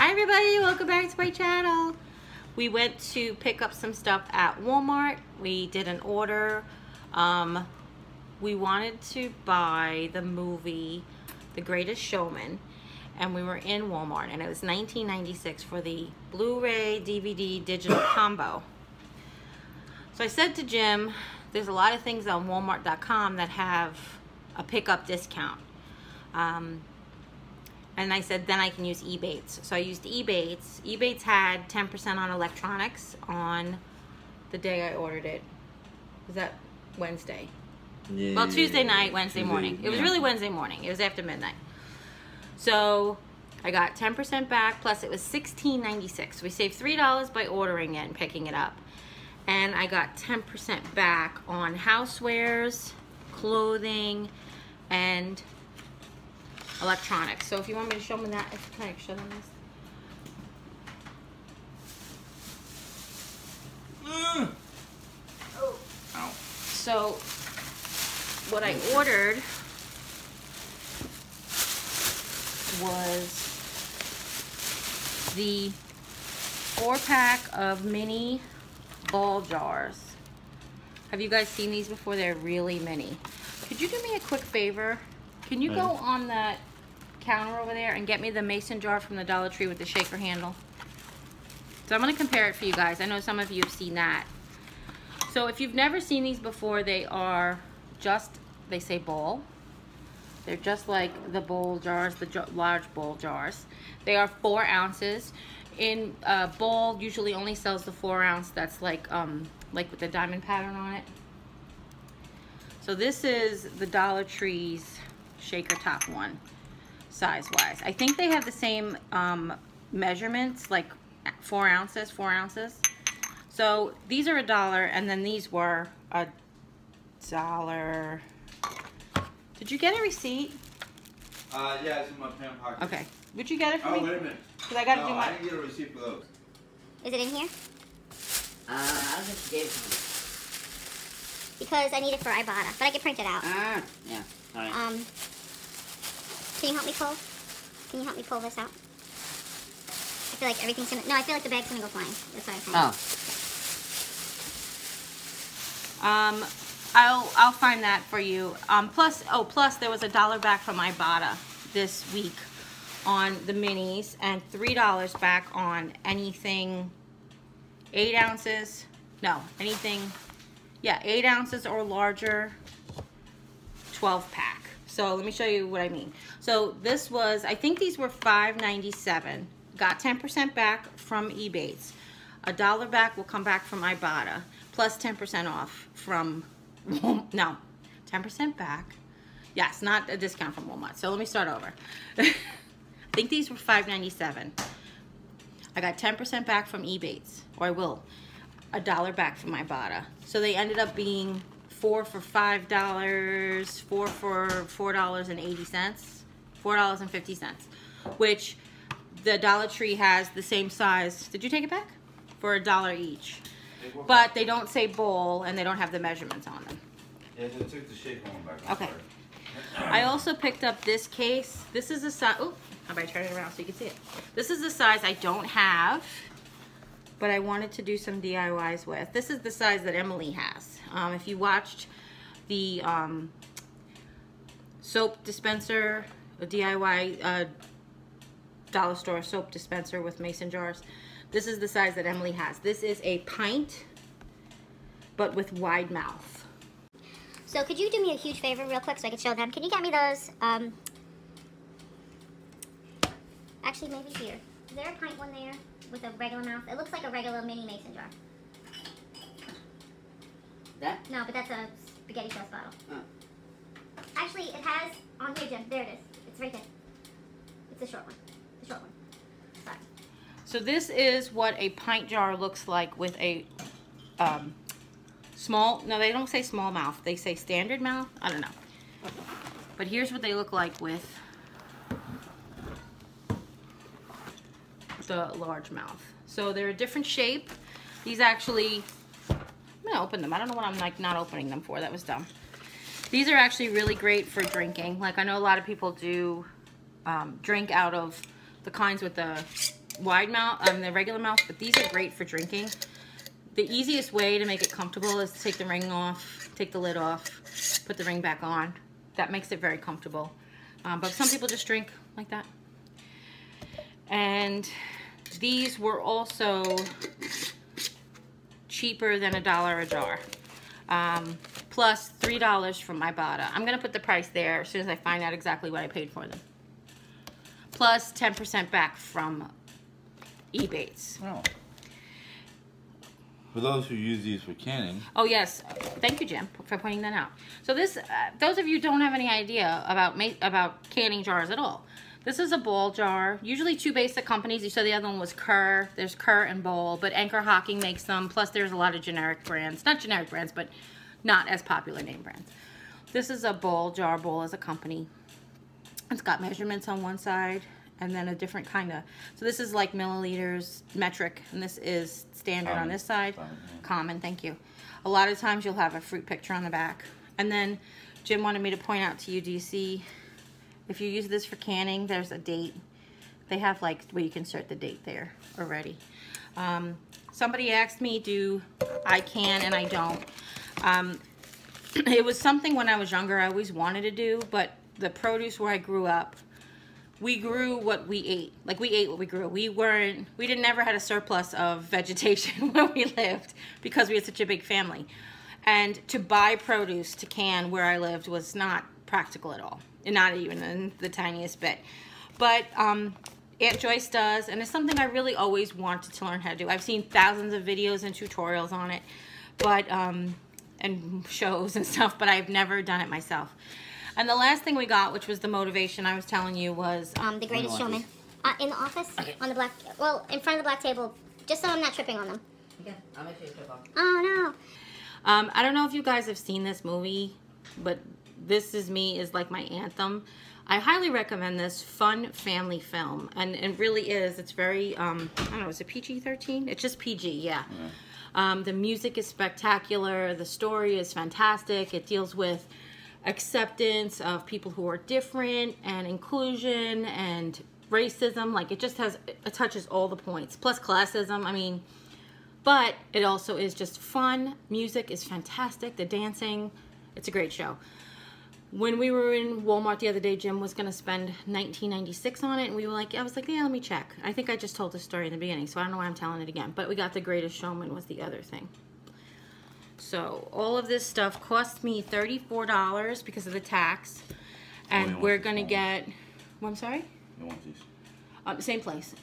Hi everybody, welcome back to my channel. We went to pick up some stuff at Walmart. We did an order. We wanted to buy the movie The Greatest Showman, and we were in Walmart, and it was $19.96 for the Blu-ray DVD digital combo. So I said to Jim, there's a lot of things on Walmart.com that have a pickup discount. And I said, then I can use Ebates. So I used Ebates. Ebates had 10% on electronics on the day I ordered it. Was that Wednesday? Yeah, well, Tuesday night, Wednesday morning. It was really Wednesday morning. It was after midnight. So I got 10% back, plus it was $16.96. We saved $3 by ordering it and picking it up. And I got 10% back on housewares, clothing, and electronics. So if you want me to show them that, can I show them this? Oh. Ow. So what I ordered was the 4-pack of mini ball jars. Have you guys seen these before? They're really mini. Could you do me a quick favor? Can you go on that counter over there and get me the mason jar from the Dollar Tree with the shaker handle? So I'm going to compare it for you guys. I know some of you have seen that. So if you've never seen these before, they are just, they say bowl. They're just like the bowl jars, the large bowl jars. They are 4 ounces. In bowl usually only sells the 4 ounce that's like with the diamond pattern on it. So this is the Dollar Tree's shaker top one, size-wise. I think they have the same measurements, like 4 ounces. So these are $1, and then these were $1. Did you get a receipt? Yeah, it's in my pant pocket. Okay. Would you get it for me? Oh, wait a minute. Because I got to do my... I didn't get a receipt for those. Is it in here? I just gave it to me. Because I need it for Ibotta, but I can print it out. Ah, yeah. All right. Can you help me pull? Can you help me pull this out? I feel like everything's gonna... No, I feel like the bag's gonna go flying. That's what I think. Oh. I'll find that for you. Plus there was $1 back from Ibotta this week on the minis, and $3 back on anything 8 ounces. No, anything, yeah, 8 ounces or larger, 12-pack. So let me show you what I mean. So this was, I think these were $5.97. Got 10% back from Ebates. $1 back will come back from Ibotta, plus 10% off from, no, 10% back. Yes, not a discount from Walmart. So let me start over. I think these were $5.97. I got 10% back from Ebates, or I will. $1 back from Ibotta. So they ended up being 4 for $5, 4 for $4.80, $4.50, which the Dollar Tree has the same size. Did you take it back? For $1 each. But they don't say bowl, and they don't have the measurements on them. Yeah, they took the shaker one back. Okay. I also picked up this case. This is a size. Oh, how about I turn it around so you can see it? This is the size I don't have, but I wanted to do some DIYs with. This is the size that Emily has. If you watched the soap dispenser, a DIY dollar store soap dispenser with mason jars, this is the size that Emily has. This is a pint, but with wide mouth. So could you do me a huge favor real quick so I can show them? Can you get me those, actually maybe here. Is there a pint one there with a regular mouth? It looks like a regular mini mason jar. That? No, but that's a spaghetti sauce bottle. Oh. Actually, it has, on here, Jim, there it is. It's right there. It's a short one. The short one. Sorry. So this is what a pint jar looks like with a small, no, they don't say small mouth. They say standard mouth. I don't know. But here's what they look like with the large mouth. So they're a different shape. These actually, I'm gonna open them. I don't know what I'm like not opening them for. That was dumb. These are actually really great for drinking. Like I know a lot of people do drink out of the kinds with the wide mouth, the regular mouth, but these are great for drinking. The easiest way to make it comfortable is to take the ring off, take the lid off, put the ring back on. That makes it very comfortable. But some people just drink like that. And these were also cheaper than $1 a jar. Plus $3 from Ibotta. I'm gonna put the price there as soon as I find out exactly what I paid for them. Plus 10% back from Ebates. Oh. For those who use these for canning. Oh yes, thank you, Jim, for pointing that out. So this, those of you who don't have any idea about canning jars at all. This is a ball jar. Usually 2 basic companies. You saw the other one was Kerr. There's Kerr and Bowl, but Anchor Hocking makes them. Plus there's a lot of generic brands. Not generic brands, but not as popular name brands. This is a ball jar. Bowl is a company. It's got measurements on one side and then a different kind of. So this is like milliliters, metric, and this is standard on this side. Common, thank you. A lot of times you'll have a fruit picture on the back. And then Jim wanted me to point out to you, do you see, if you use this for canning, there's a date. They have like where you can insert the date there already. Somebody asked me, do I can and I don't. It was something when I was younger I always wanted to do, but the produce where I grew up, we grew what we ate. Like we ate what we grew. We didn't never had a surplus of vegetation where we lived because we had such a big family. And to buy produce to can where I lived was not practical at all. And not even in the tiniest bit. But Aunt Joyce does, and it's something I really always wanted to learn how to do. I've seen thousands of videos and tutorials on it, but and shows and stuff, but I've never done it myself. And the last thing we got, which was the motivation I was telling you, was The Greatest Showman. In the office, on the black, well, in front of the black table, just so I'm not tripping on them. Okay, I'll make sure you trip off. Oh no. I don't know if you guys have seen this movie, but This Is Me is like my anthem. I highly recommend this fun family film, and it really is. It's very, I don't know, is it PG-13? It's just PG, yeah. The music is spectacular. The story is fantastic. It deals with acceptance of people who are different and inclusion and racism. Like it touches all the points. Plus classism, I mean, but it also is just fun. Music is fantastic. The dancing, it's a great show. When we were in Walmart the other day, Jim was going to spend $19.96 on it, and we were like, I was like, yeah, let me check. I think I just told this story in the beginning, so I don't know why I'm telling it again. But we got The Greatest Showman was the other thing. So all of this stuff cost me $34 because of the tax, and we're going to get, well, I'm sorry? You want these? Same place.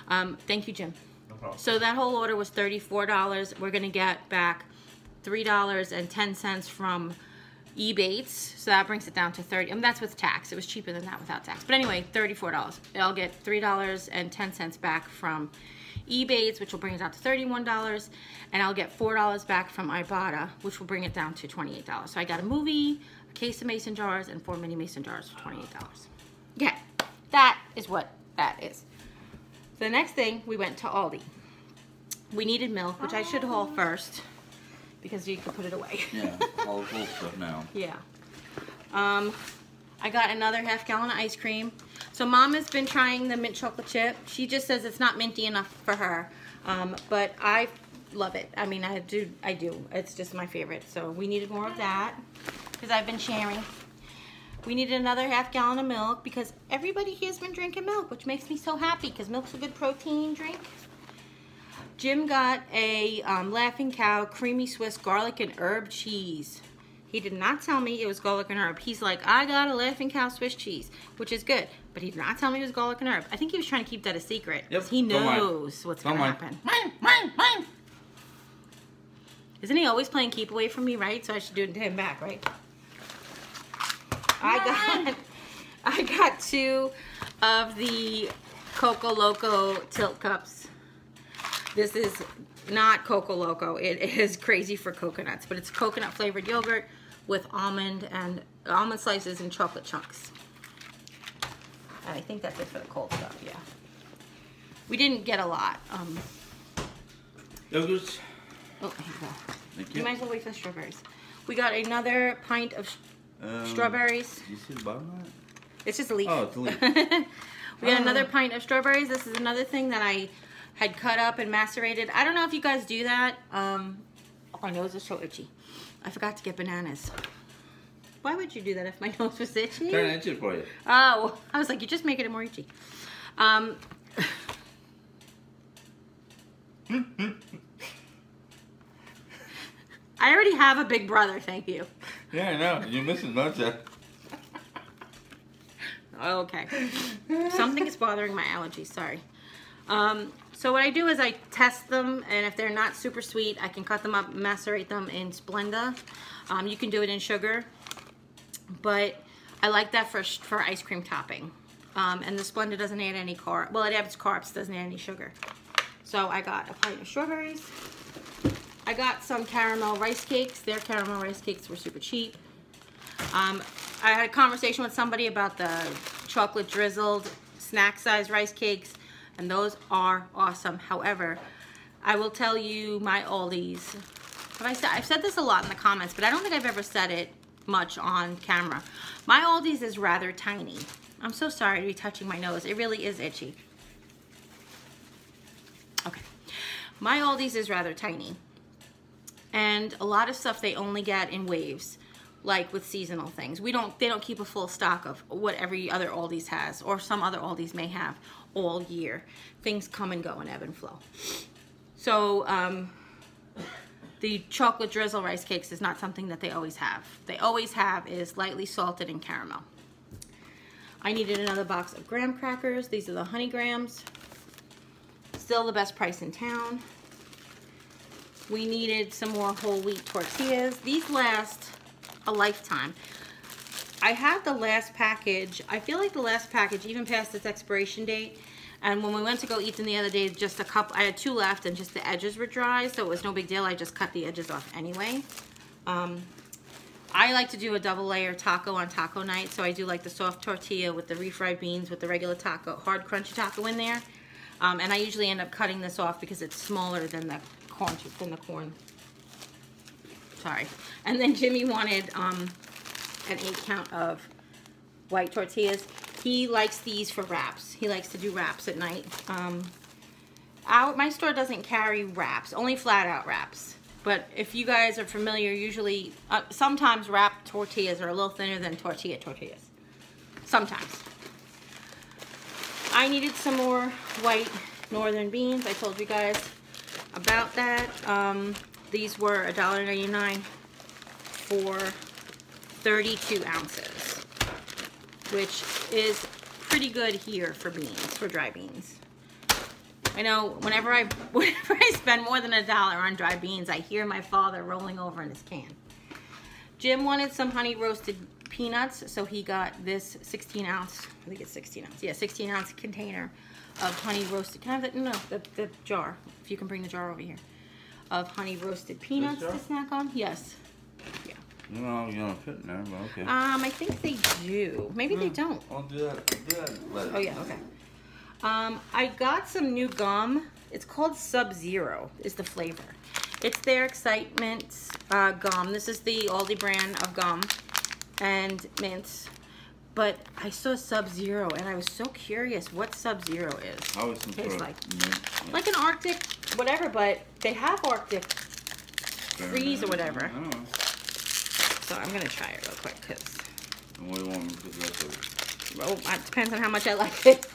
Thank you, Jim. No problem. So that whole order was $34. We're going to get back $3.10 from Ebates, so that brings it down to $30. I mean, that's with tax. It was cheaper than that without tax. But anyway, $34. I'll get $3.10 back from Ebates, which will bring it down to $31, and I'll get $4 back from Ibotta, which will bring it down to $28. So I got a movie, a case of mason jars, and 4 mini mason jars for $28. Yeah, that is what that is. So the next thing, we went to Aldi. We needed milk, which I should haul first, because you can put it away. Yeah, all full stuff now. Yeah. I got another ½ gallon of ice cream. So Mom has been trying the mint chocolate chip. She just says it's not minty enough for her. But I love it. I mean, I do. It's just my favorite. So we needed more of that because I've been sharing. We needed another ½ gallon of milk because everybody here has been drinking milk, which makes me so happy because milk's a good protein drink. Jim got a Laughing Cow creamy Swiss garlic and herb cheese. He did not tell me it was garlic and herb. He's like, I got a Laughing Cow Swiss cheese, which is good. But he did not tell me it was garlic and herb. I think he was trying to keep that a secret. Yep. He knows what's going to happen. Mine. Isn't he always playing keep away from me, right? So I should do it to him back, right? I got 2 of the Coco Loco tilt cups. This is not Coco Loco. It is crazy for coconuts, but it's coconut flavored yogurt with almond slices and chocolate chunks. And I think that's it for the cold stuff, yeah. We didn't get a lot. Yogurts. Oh, here you go. Thank you. You might as well wait for the strawberries. We got another pint of strawberries. Do you see the bottom of it? It's just a leaf. Oh, it's a leaf. We got another pint of strawberries. This is another thing that I had cut up and macerated. I don't know if you guys do that. Oh, my nose is so itchy. I forgot to get bananas. Why would you do that if my nose was itchy? Turn it itchy for you. Oh, I was like, you're just making it more itchy. I already have a big brother, thank you. Yeah, I know. You're missing lunch. Okay. Something is bothering my allergies, sorry. So what I do is I test them, and if they're not super sweet, I can cut them up, macerate them in Splenda. You can do it in sugar, but I like that for ice cream topping. And the Splenda doesn't add any carb. Well, it adds carbs, doesn't add any sugar. So I got a pint of strawberries. I got some caramel rice cakes. Their caramel rice cakes were super cheap. I had a conversation with somebody about the chocolate drizzled snack size rice cakes, and those are awesome. However, I will tell you my Aldi's. I've said this a lot in the comments, but I don't think I've ever said it much on camera. My Aldi's is rather tiny. I'm so sorry to be touching my nose. It really is itchy. Okay. My Aldi's is rather tiny. And a lot of stuff they only get in waves, like with seasonal things. They don't keep a full stock of what every other Aldi's has, or some other Aldi's may have all year. Things come and go and ebb and flow. So the chocolate drizzle rice cakes is not something that they always have. They always have is lightly salted and caramel. I needed another box of graham crackers. These are the honey grams. Still the best price in town. We needed some more whole wheat tortillas. These last a lifetime. I had the last package. I feel like the last package even passed its expiration date. And when we went to go eat them the other day, just a couple, I had 2 left and just the edges were dry, so it was no big deal. I just cut the edges off anyway. I like to do a double layer taco on taco night, so I do like the soft tortilla with the refried beans with the regular taco, hard crunchy taco in there. And I usually end up cutting this off because it's smaller than the corn. Sorry. And then Jimmy wanted an 8 count of white tortillas. He likes these for wraps. He likes to do wraps at night. My store doesn't carry wraps, only flat out wraps. But if you guys are familiar, usually, sometimes wrapped tortillas are a little thinner than tortillas. Sometimes. I needed some more white northern beans. I told you guys about that. These were $1.99 for 32 ounces, which is pretty good here for beans, for dry beans. I know whenever I spend more than $1 on dry beans, I hear my father rolling over in his can. Jim wanted some honey roasted peanuts, so he got this 16 ounce, I think it's 16 ounce, yeah, 16 ounce container of honey roasted, can I have that? No, the jar, if you can bring the jar over here, of honey roasted peanuts to snack on. Yes. Yeah. No, you don't fit in there, but okay. I think they do. Maybe they don't. I'll do that later. Oh yeah, okay. I got some new gum. It's called Sub-Zero is the flavor. It's their Excitement gum. This is the Aldi brand of gum and mints. But I saw Sub-Zero and I was so curious what Sub-Zero is. How is some sort of mint? Like an Arctic whatever, but they have Arctic freeze or whatever. So I'm gonna try it real quick because. What do you want me to put the rest of it? Well, it depends on how much I like it.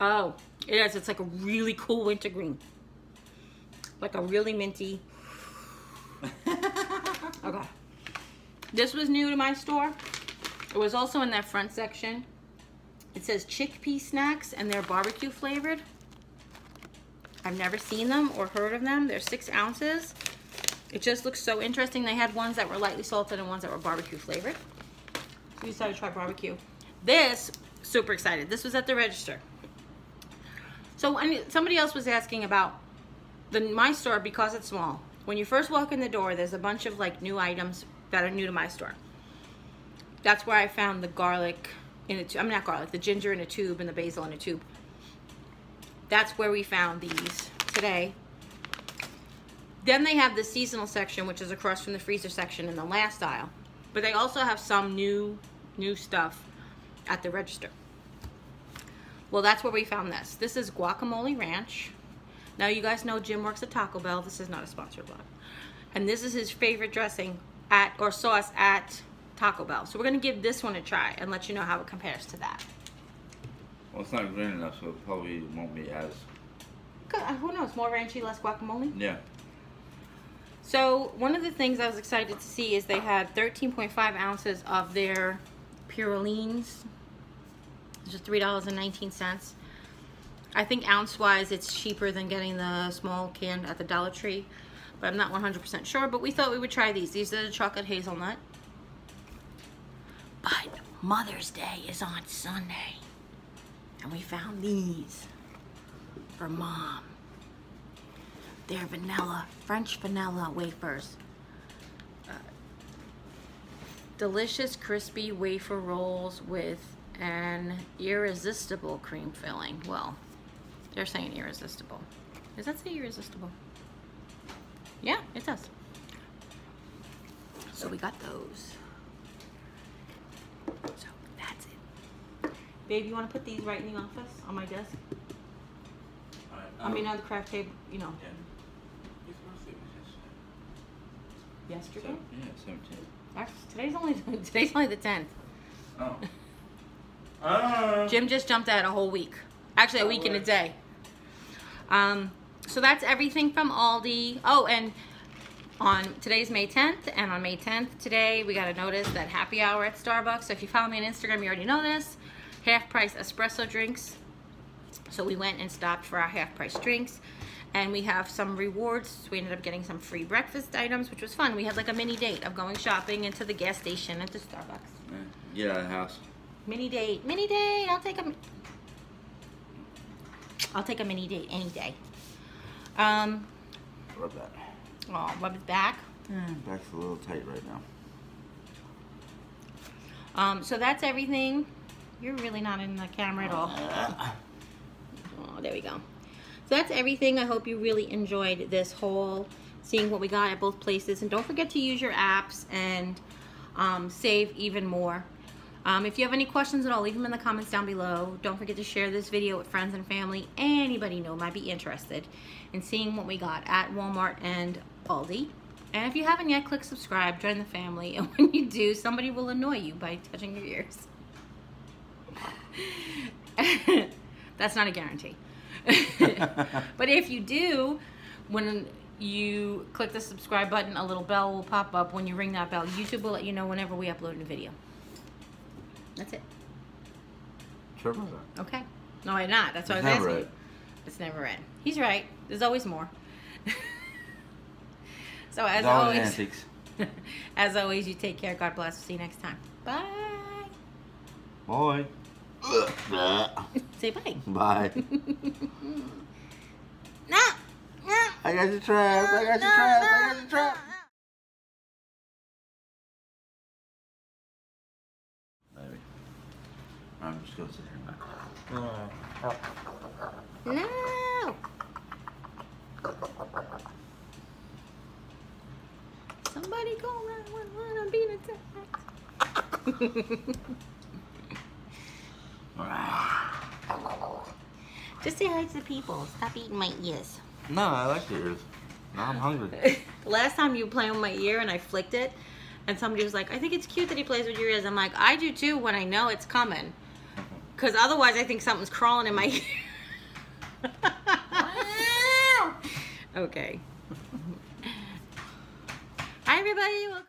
Oh, it is. It's like a really cool wintergreen. Like a really minty. Okay. This was new to my store. It was also in that front section. It says chickpea snacks and they're barbecue flavored. I've never seen them or heard of them. They're 6 ounces. It just looks so interesting. They had ones that were lightly salted and ones that were barbecue flavored. So we decided to try barbecue. This, super excited. This was at the register. So somebody else was asking about my store because it's small. When you first walk in the door, there's a bunch of like new items that are new to my store. That's where I found the garlic in a tube. I mean, not garlic, the ginger in a tube and the basil in a tube. That's where we found these today. Then they have the seasonal section, which is across from the freezer section in the last aisle. But they also have some new stuff at the register. Well, that's where we found this. This is guacamole ranch. Now, you guys know Jim works at Taco Bell. This is not a sponsored vlog. And this is his favorite dressing or sauce at Taco Bell. So we're going to give this one a try and let you know how it compares to that. Well, it's not green enough, so it probably won't be as... Who knows? More ranchy, less guacamole? Yeah. So one of the things I was excited to see is they had 13.5 ounces of their Purolines. It's just $3.19. I think ounce-wise it's cheaper than getting the small can at the Dollar Tree, but I'm not 100% sure. But we thought we would try these. These are the chocolate hazelnut. But Mother's Day is on Sunday, and we found these for Mom. They're vanilla, French vanilla wafers. Delicious crispy wafer rolls with an irresistible cream filling. Well, they're saying irresistible. Does that say irresistible? Yeah, it does. So we got those. So that's it. Babe, you want to put these right in the office on my desk? I mean, on the craft table, you know. Yeah. Yesterday? Yeah, 17th. Actually, today's only the 10th. Oh. Jim just jumped out a whole week. Actually, a week and a day. So that's everything from Aldi. Oh, and today's May 10th, and on May 10th today, we got a notice that happy hour at Starbucks. So if you follow me on Instagram, you already know this. Half price espresso drinks. So we went and stopped for our half price drinks. And we have some rewards. We ended up getting some free breakfast items, which was fun. We had like a mini date of going shopping into the gas station at the Starbucks. Get out of the house. Mini date. I'll take a mini date any day. Rub that. Oh, rub it back. Back's a little tight right now. So that's everything. You're really not in the camera at all. Oh, there we go. So that's everything. I hope you really enjoyed this haul, seeing what we got at both places. And don't forget to use your apps and save even more. If you have any questions at all, leave them in the comments down below. Don't forget to share this video with friends and family. Anybody you know might be interested in seeing what we got at Walmart and Aldi. And if you haven't yet, click subscribe, join the family. And when you do, somebody will annoy you by touching your ears. That's not a guarantee. But if you do, when you click the subscribe button, a little bell will pop up. When you ring that bell, YouTube will let you know whenever we upload a video. That's it. Sure about that. Okay. No, I'm not. That's what I was asking. Right. It's never end. He's right. There's always more. So as always, as always, you take care. God bless. See you next time. Bye. Bye. Say bye. Bye. No. I got your traps. I got your traps. I got your traps. Baby. I'm just gonna sit here now. No. Somebody go around when I'm being attacked. Just say hi to the people. Stop eating my ears. No, I like the ears. Now I'm hungry. The last time you were playing with my ear and I flicked it, and somebody was like, I think it's cute that he plays with your ears. I'm like, I do too when I know it's coming. Because otherwise I think something's crawling in my ear. Okay. Hi everybody. Welcome.